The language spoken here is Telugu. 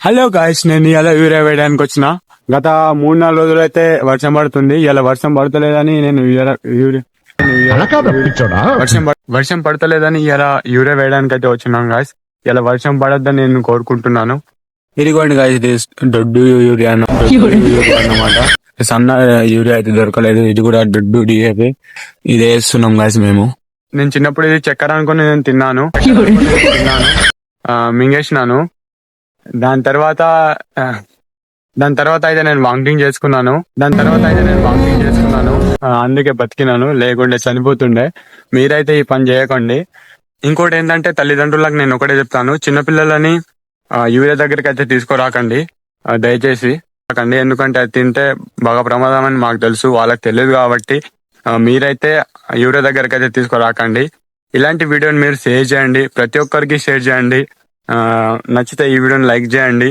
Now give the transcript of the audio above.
హలో గాయస్, నేను ఇలా యూరియా వేయడానికి వచ్చిన. గత 3-4 రోజులు అయితే వర్షం పడుతుంది. ఇలా వర్షం పడతలేదని నేను వర్షం పడతలేదని ఇలా యూరియా వేయడానికి అయితే వచ్చినాను గాయస్. ఇలా వర్షం పడద్దని నేను కోరుకుంటున్నాను. ఇదిగోండి గాయస్, ఇది దొడ్డు యూరియా అన్నమాట. సన్న యూరియా అయితే దొరకలేదు. ఇది కూడా దొడ్డు డిఏపి. ఇది వేస్తున్నాం గాయస్ మేము. నేను చిన్నప్పుడు ఇది చక్కెర అనుకుని నేను తిన్నాను, మింగేసినాను. దాని తర్వాత అయితే నేను వామిటింగ్ చేసుకున్నాను. అందుకే బతికినాను, లేకుంటే చనిపోతుండే. మీరైతే ఈ పని చేయకండి. ఇంకోటి ఏంటంటే, తల్లిదండ్రులకు నేను ఒకటే చెప్తాను, చిన్నపిల్లలని యూరియా దగ్గరికి అయితే తీసుకురాకండి. దయచేసి రాకండి. ఎందుకంటే అది తింటే బాగా ప్రమాదం అని మాకు తెలుసు, వాళ్ళకి తెలియదు. కాబట్టి మీరైతే యూరియా దగ్గరికి అయితే తీసుకురాకండి. ఇలాంటి వీడియోని మీరు షేర్ చేయండి, ప్రతి ఒక్కరికి షేర్ చేయండి. నచ్చితే ఈ వీడియోని లైక్ చేయండి.